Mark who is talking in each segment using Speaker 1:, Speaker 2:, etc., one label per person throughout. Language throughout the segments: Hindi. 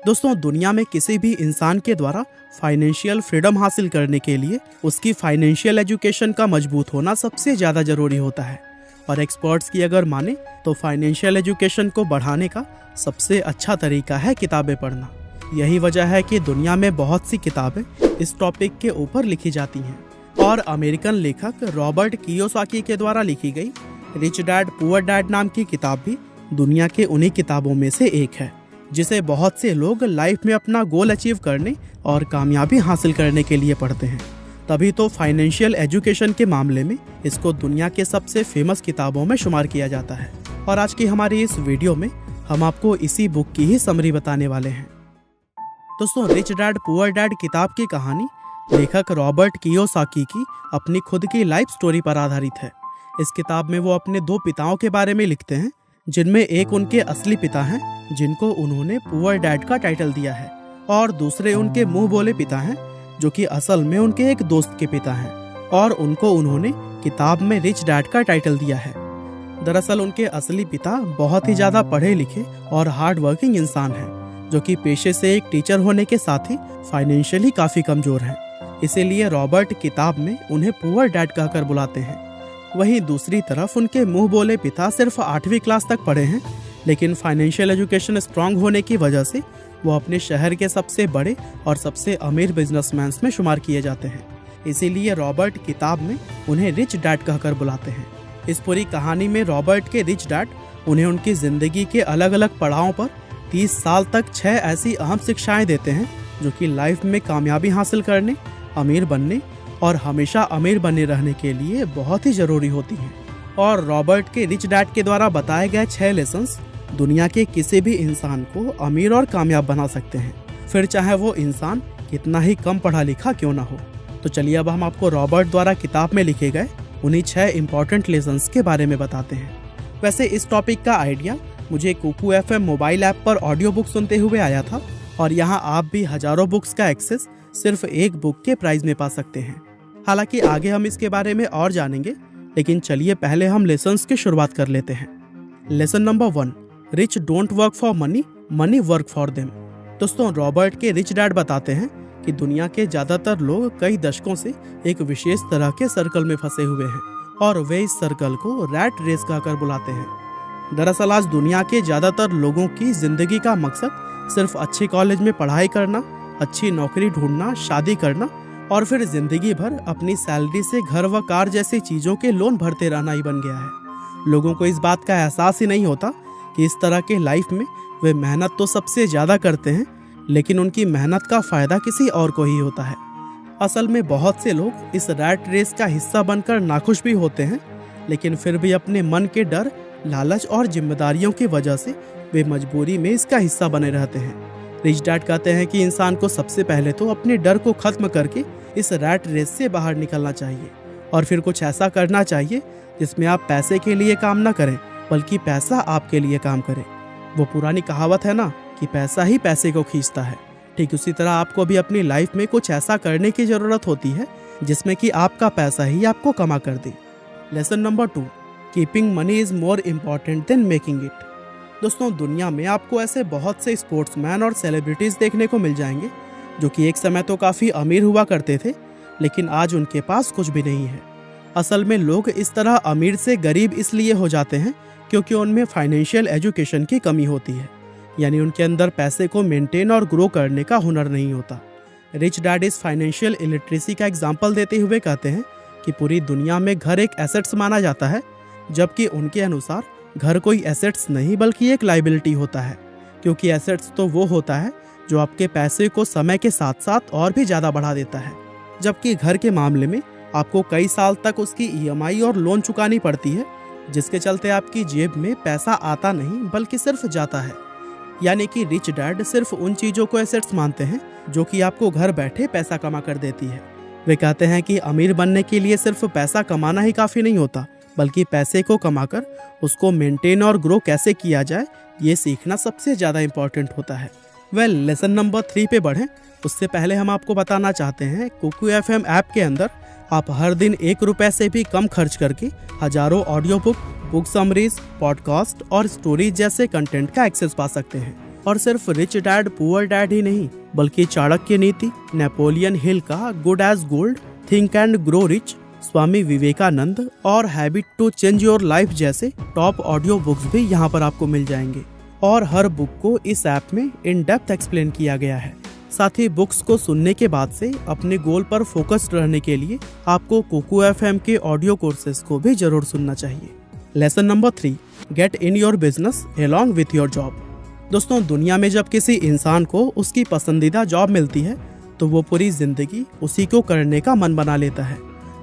Speaker 1: दोस्तों, दुनिया में किसी भी इंसान के द्वारा फाइनेंशियल फ्रीडम हासिल करने के लिए उसकी फाइनेंशियल एजुकेशन का मजबूत होना सबसे ज़्यादा ज़रूरी होता है। और एक्सपर्ट्स की अगर माने तो फाइनेंशियल एजुकेशन को बढ़ाने का सबसे अच्छा तरीका है किताबें पढ़ना। यही वजह है कि दुनिया में बहुत सी किताबें इस टॉपिक के ऊपर लिखी जाती हैं। और अमेरिकन लेखक रॉबर्ट कियोसाकी के द्वारा लिखी गई रिच डैड पुअर डैड नाम की किताब भी दुनिया के उन्हीं किताबों में से एक है, जिसे बहुत से लोग लाइफ में अपना गोल अचीव करने और कामयाबी हासिल करने के लिए पढ़ते हैं। तभी तो फाइनेंशियल एजुकेशन के मामले में इसको दुनिया के सबसे फेमस किताबों में शुमार किया जाता है। और आज की हमारी इस वीडियो में हम आपको इसी बुक की ही समरी बताने वाले हैं। दोस्तों, रिच डैड पुअर डैड किताब की कहानी लेखक रॉबर्ट कियोसाकी की अपनी खुद की लाइफ स्टोरी पर आधारित है। इस किताब में वो अपने दो पिताओं के बारे में लिखते हैं, जिनमें एक उनके असली पिता हैं जिनको उन्होंने पुअर डैड का टाइटल दिया है, और दूसरे उनके मुंह बोले पिता हैं जो कि असल में उनके एक दोस्त के पिता हैं, और उनको उन्होंने किताब में रिच डैड का टाइटल दिया है। दरअसल उनके असली पिता बहुत ही ज़्यादा पढ़े लिखे और हार्ड वर्किंग इंसान हैं, जो कि पेशे से एक टीचर होने के साथ ही फाइनेंशियली काफ़ी कमज़ोर हैं। इसीलिए रॉबर्ट किताब में उन्हें पुअर डैड कहकर बुलाते हैं। वहीं दूसरी तरफ उनके मुंह बोले पिता सिर्फ 8वीं क्लास तक पढ़े हैं, लेकिन फाइनेंशियल एजुकेशन स्ट्रांग होने की वजह से वो अपने शहर के सबसे बड़े और सबसे अमीर बिजनेसमैन में शुमार किए जाते हैं। इसीलिए रॉबर्ट किताब में उन्हें रिच डैड कहकर बुलाते हैं। इस पूरी कहानी में रॉबर्ट के रिच डैड उन्हें उनकी ज़िंदगी के अलग अलग पड़ावों पर 30 साल तक 6 ऐसी अहम शिक्षाएं देते हैं जो कि लाइफ में कामयाबी हासिल करने, अमीर बनने और हमेशा अमीर बने रहने के लिए बहुत ही ज़रूरी होती हैं। और रॉबर्ट के रिच डैड के द्वारा बताए गए 6 लेसन्स दुनिया के किसी भी इंसान को अमीर और कामयाब बना सकते हैं, फिर चाहे वो इंसान कितना ही कम पढ़ा लिखा क्यों ना हो। तो चलिए अब हम आपको रॉबर्ट द्वारा किताब में लिखे गए उन्हीं 6 इम्पॉर्टेंट लेसन्स के बारे में बताते हैं। वैसे इस टॉपिक का आइडिया मुझे कुकू FM मोबाइल ऐप पर ऑडियो बुक सुनते हुए आया था, और यहाँ आप भी हज़ारों बुक्स का एक्सेस सिर्फ एक बुक के प्राइस में पा सकते हैं। हालांकि आगे हम इसके बारे में और जानेंगे, लेकिन चलिए पहले हम लेसन्स की शुरुआत कर लेते हैं। Lesson number 1, rich don't work for money, money work for them. दोस्तों, रॉबर्ट के रिच डैड बताते हैं कि दुनिया के ज़्यादातर लोग कई दशकों से एक विशेष तरह के सर्कल में फंसे हुए हैं, और वे इस सर्कल को रैट रेस कहकर बुलाते हैं। दरअसल आज दुनिया के ज़्यादातर लोगों की ज़िंदगी का मकसद सिर्फ अच्छे कॉलेज में पढ़ाई करना, अच्छी नौकरी ढूंढना, शादी करना और फिर जिंदगी भर अपनी सैलरी से घर व कार जैसी चीज़ों के लोन भरते रहना ही बन गया है। लोगों को इस बात का एहसास ही नहीं होता कि इस तरह के लाइफ में वे मेहनत तो सबसे ज़्यादा करते हैं, लेकिन उनकी मेहनत का फ़ायदा किसी और को ही होता है। असल में बहुत से लोग इस रैट रेस का हिस्सा बनकर नाखुश भी होते हैं, लेकिन फिर भी अपने मन के डर, लालच और जिम्मेदारियों की वजह से वे मजबूरी में इसका हिस्सा बने रहते हैं। रिच डैड कहते हैं कि इंसान को सबसे पहले तो अपने डर को खत्म करके इस रैट रेस से बाहर निकलना चाहिए, और फिर कुछ ऐसा करना चाहिए जिसमें आप पैसे के लिए काम ना करें, बल्कि पैसा आपके लिए काम करे। वो पुरानी कहावत है ना कि पैसा ही पैसे को खींचता है। ठीक उसी तरह आपको भी अपनी लाइफ में कुछ ऐसा करने की ज़रूरत होती है जिसमें कि आपका पैसा ही आपको कमा कर दे। Lesson number 2, keeping money is more important than making it. दोस्तों, दुनिया में आपको ऐसे बहुत से स्पोर्ट्समैन और सेलिब्रिटीज़ देखने को मिल जाएंगे जो कि एक समय तो काफ़ी अमीर हुआ करते थे, लेकिन आज उनके पास कुछ भी नहीं है। असल में लोग इस तरह अमीर से गरीब इसलिए हो जाते हैं क्योंकि उनमें फाइनेंशियल एजुकेशन की कमी होती है, यानी उनके अंदर पैसे को मेंटेन और ग्रो करने का हुनर नहीं होता। रिच डैड इस फाइनेंशियल इलिटरेसी का एग्जाम्पल देते हुए कहते हैं कि पूरी दुनिया में घर एक एसेट्स माना जाता है, जबकि उनके अनुसार घर कोई एसेट्स नहीं बल्कि एक लाइबिलिटी होता है, क्योंकि एसेट्स तो वो होता है जो आपके पैसे को समय के साथ साथ और भी ज़्यादा बढ़ा देता है, जबकि घर के मामले में आपको कई साल तक उसकी EMI और लोन चुकानी पड़ती है, जिसके चलते आपकी जेब में पैसा आता नहीं बल्कि सिर्फ जाता है। यानी कि रिच डैड सिर्फ उन चीज़ों को एसेट्स मानते हैं जो कि आपको घर बैठे पैसा कमा कर देती है। वे कहते हैं कि अमीर बनने के लिए सिर्फ पैसा कमाना ही काफ़ी नहीं होता, बल्कि पैसे को कमाकर उसको मेंटेन और ग्रो कैसे किया जाए ये सीखना सबसे ज़्यादा इम्पॉर्टेंट होता है। लेसन नंबर 3 पे बढ़ें उससे पहले हम आपको बताना चाहते हैं कुकू FM ऐप के अंदर आप हर दिन 1 रुपये से भी कम खर्च करके हजारों ऑडियो बुक समरीज, पॉडकास्ट और स्टोरीज जैसे कंटेंट का एक्सेस पा सकते हैं। और सिर्फ रिच डैड पुअर डैड ही नहीं, बल्कि चाणक्य नीति, नेपोलियन हिल का good as gold, think and grow rich, Swami Vivekananda और habit to change your life जैसे टॉप ऑडियो बुक्स भी यहाँ पर आपको मिल जाएंगे। और हर बुक को इस ऐप में इन डेप्थ एक्सप्लेन किया गया है। साथ ही बुक्स को सुनने के बाद से अपने गोल पर फोकस्ड रहने के लिए आपको कोको FM के ऑडियो कोर्सेज को भी जरूर सुनना चाहिए। Lesson number 3, get in your business along with your job. दोस्तों, दुनिया में जब किसी इंसान को उसकी पसंदीदा जॉब मिलती है तो वो पूरी जिंदगी उसी को करने का मन बना लेता है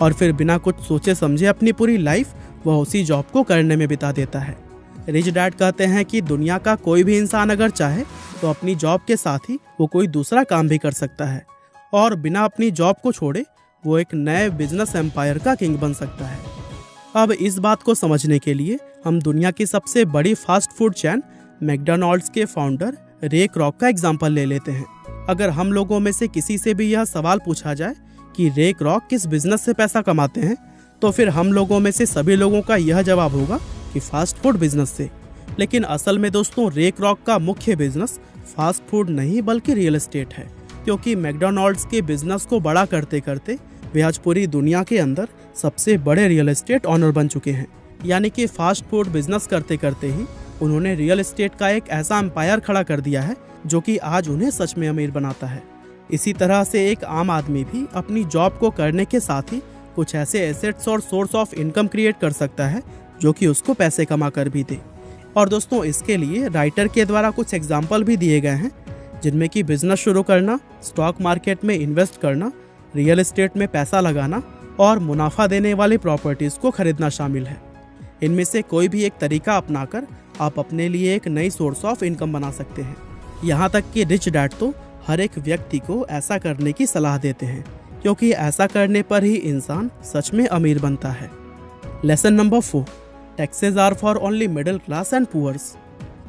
Speaker 1: और फिर बिना कुछ सोचे समझे अपनी पूरी लाइफ वह उसी जॉब को करने में बिता देता है। रिच डैड कहते हैं कि दुनिया का कोई भी इंसान अगर चाहे तो अपनी जॉब के साथ ही वो कोई दूसरा काम भी कर सकता है और बिना अपनी जॉब को छोड़े वो एक नए बिजनेस एम्पायर का किंग बन सकता है। अब इस बात को समझने के लिए हम दुनिया की सबसे बड़ी फास्ट फूड चेन मैकडॉनल्ड्स के फाउंडर रे क्रॉक का एग्जाम्पल ले लेते हैं। अगर हम लोगों में से किसी से भी यह सवाल पूछा जाए कि रे क्रॉक किस बिजनेस से पैसा कमाते हैं, तो फिर हम लोगों में से सभी लोगों का यह जवाब होगा कि फास्ट फूड बिजनेस से। लेकिन असल में दोस्तों, रे क्रॉक का मुख्य बिजनेस फास्ट फूड नहीं बल्कि रियल एस्टेट है, क्योंकि मैकडॉनल्ड्स के बिजनेस को बड़ा करते करते वे आज पूरी दुनिया के अंदर सबसे बड़े रियल एस्टेट ऑनर बन चुके हैं। यानी कि फास्ट फूड बिजनेस करते करते ही उन्होंने रियल एस्टेट का एक ऐसा एम्पायर खड़ा कर दिया है जो कि आज उन्हें सच में अमीर बनाता है। इसी तरह से एक आम आदमी भी अपनी जॉब को करने के साथ ही कुछ ऐसे एसेट्स और सोर्स ऑफ इनकम क्रिएट कर सकता है जो कि उसको पैसे कमा कर भी दे। और दोस्तों, इसके लिए राइटर के द्वारा कुछ एग्जाम्पल भी दिए गए हैं, जिनमें कि बिजनेस शुरू करना, स्टॉक मार्केट में इन्वेस्ट करना, रियल एस्टेट में पैसा लगाना और मुनाफा देने वाली प्रॉपर्टीज को खरीदना शामिल है। इनमें से कोई भी एक तरीका अपनाकर आप अपने लिए एक नई सोर्स ऑफ इनकम बना सकते हैं। यहाँ तक कि रिच डैड तो हर एक व्यक्ति को ऐसा करने की सलाह देते हैं, क्योंकि ऐसा करने पर ही इंसान सच में अमीर बनता है। Lesson number 4, taxes are for only middle class and poors.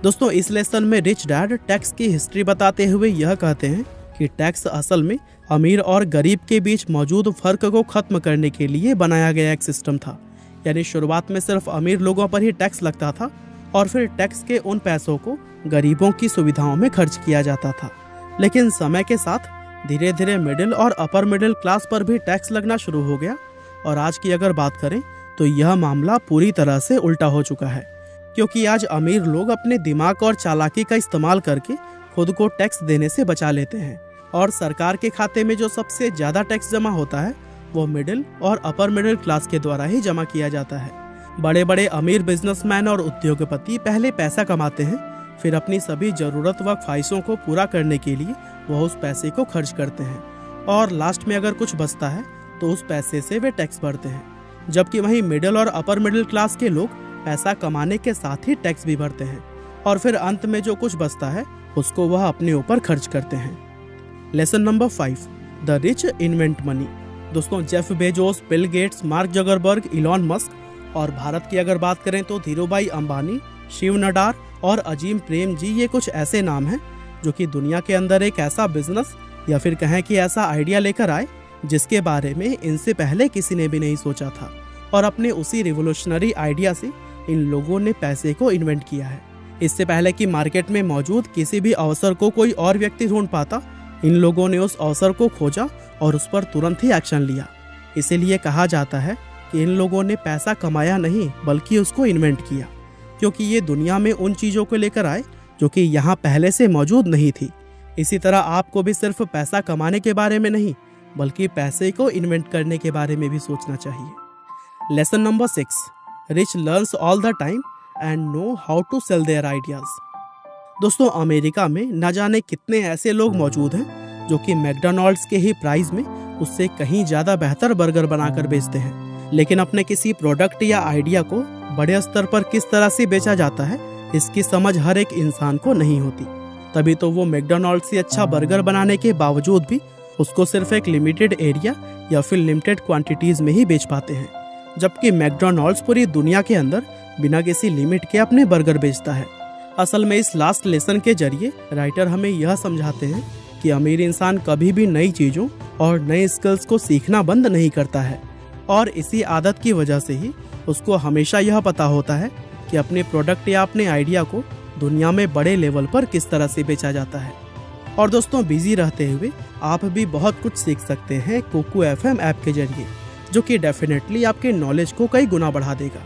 Speaker 1: दोस्तों, इस लेसन में रिच डैड टैक्स की हिस्ट्री बताते हुए यह कहते हैं कि टैक्स असल में अमीर और गरीब के बीच मौजूद फर्क को खत्म करने के लिए बनाया गया एक सिस्टम था। यानी शुरुआत में सिर्फ अमीर लोगों पर ही टैक्स लगता था और फिर टैक्स के उन पैसों को गरीबों की सुविधाओं में खर्च किया जाता था। लेकिन समय के साथ धीरे धीरे मिडिल और अपर मिडिल क्लास पर भी टैक्स लगना शुरू हो गया और आज की अगर बात करें तो यह मामला पूरी तरह से उल्टा हो चुका है, क्योंकि आज अमीर लोग अपने दिमाग और चालाकी का इस्तेमाल करके खुद को टैक्स देने से बचा लेते हैं और सरकार के खाते में जो सबसे ज़्यादा टैक्स जमा होता है वो मिडिल और अपर मिडिल क्लास के द्वारा ही जमा किया जाता है। बड़े बड़े अमीर बिजनेसमैन और उद्योगपति पहले पैसा कमाते हैं, फिर अपनी सभी ज़रूरत व ख्वाहिशों को पूरा करने के लिए वह उस पैसे को खर्च करते हैं और लास्ट में अगर कुछ बचता है तो उस पैसे से वे टैक्स भरते हैं। जबकि वहीं मिडिल और अपर मिडिल क्लास के लोग पैसा कमाने के साथ ही टैक्स भी भरते हैं और फिर अंत में जो कुछ बचता है उसको वह अपने ऊपर खर्च करते हैं। Lesson number 5, the rich invent money. दोस्तों, Jeff Bezos, Bill Gates, Mark Zuckerberg, Elon Musk और भारत की अगर बात करें तो धीरूभाई अंबानी, शिव नडार और अजीम प्रेम जी, ये कुछ ऐसे नाम हैं जो कि दुनिया के अंदर एक ऐसा बिजनेस या फिर कहें कि ऐसा आइडिया लेकर आए जिसके बारे में इनसे पहले किसी ने भी नहीं सोचा था और अपने उसी रिवोल्यूशनरी आइडिया से इन लोगों ने पैसे को इन्वेंट किया है। इससे पहले कि मार्केट में मौजूद किसी भी अवसर को कोई और व्यक्ति ढूंढ पाता, इन लोगों ने उस अवसर को खोजा और उस पर तुरंत ही एक्शन लिया। इसीलिए कहा जाता है कि इन लोगों ने पैसा कमाया नहीं बल्कि उसको इन्वेंट किया, क्योंकि ये दुनिया में उन चीज़ों को लेकर आए जो कि यहाँ पहले से मौजूद नहीं थी। इसी तरह आपको भी सिर्फ पैसा कमाने के बारे में नहीं बल्कि पैसे को इन्वेंट करने के बारे में भी सोचना चाहिए। Lesson number 6, rich learns all the time and know how to sell their ideas. दोस्तों, अमेरिका में न जाने कितने ऐसे लोग मौजूद हैं जो कि मैकडॉनल्ड्स के ही प्राइस में उससे कहीं ज़्यादा बेहतर बर्गर बनाकर बेचते हैं, लेकिन अपने किसी प्रोडक्ट या आइडिया को बड़े स्तर पर किस तरह से बेचा जाता है इसकी समझ हर एक इंसान को नहीं होती। तभी तो वो मैकडॉनल्ड्स से अच्छा बर्गर बनाने के बावजूद भी उसको सिर्फ एक लिमिटेड एरिया या फिर लिमिटेड क्वांटिटीज में ही बेच पाते हैं, जबकि मैकडॉनल्ड्स पूरी दुनिया के अंदर बिना किसी लिमिट के अपने बर्गर बेचता है। असल में इस लास्ट लेसन के जरिए राइटर हमें यह समझाते हैं कि अमीर इंसान कभी भी नई चीज़ों और नए स्किल्स को सीखना बंद नहीं करता है और इसी आदत की वजह से ही उसको हमेशा यह पता होता है कि अपने प्रोडक्ट या अपने आइडिया को दुनिया में बड़े लेवल पर किस तरह से बेचा जाता है। और दोस्तों, बिजी रहते हुए आप भी बहुत कुछ सीख सकते हैं कुकू FM ऐप के जरिए, जो कि डेफिनेटली आपके नॉलेज को कई गुना बढ़ा देगा।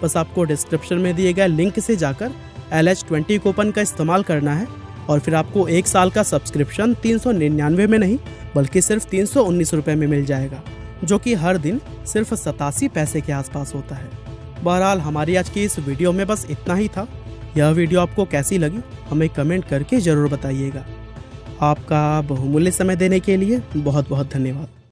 Speaker 1: बस आपको डिस्क्रिप्शन में दिए गए लिंक से जाकर LH20 कूपन का इस्तेमाल करना है और फिर आपको 1 साल का सब्सक्रिप्शन 399 में नहीं बल्कि सिर्फ 319 रुपये में मिल जाएगा, जो कि हर दिन सिर्फ 87 पैसे के आसपास होता है। बहरहाल, हमारी आज की इस वीडियो में बस इतना ही था। यह वीडियो आपको कैसी लगी हमें कमेंट करके ज़रूर बताइएगा। आपका बहुमूल्य समय देने के लिए बहुत बहुत धन्यवाद।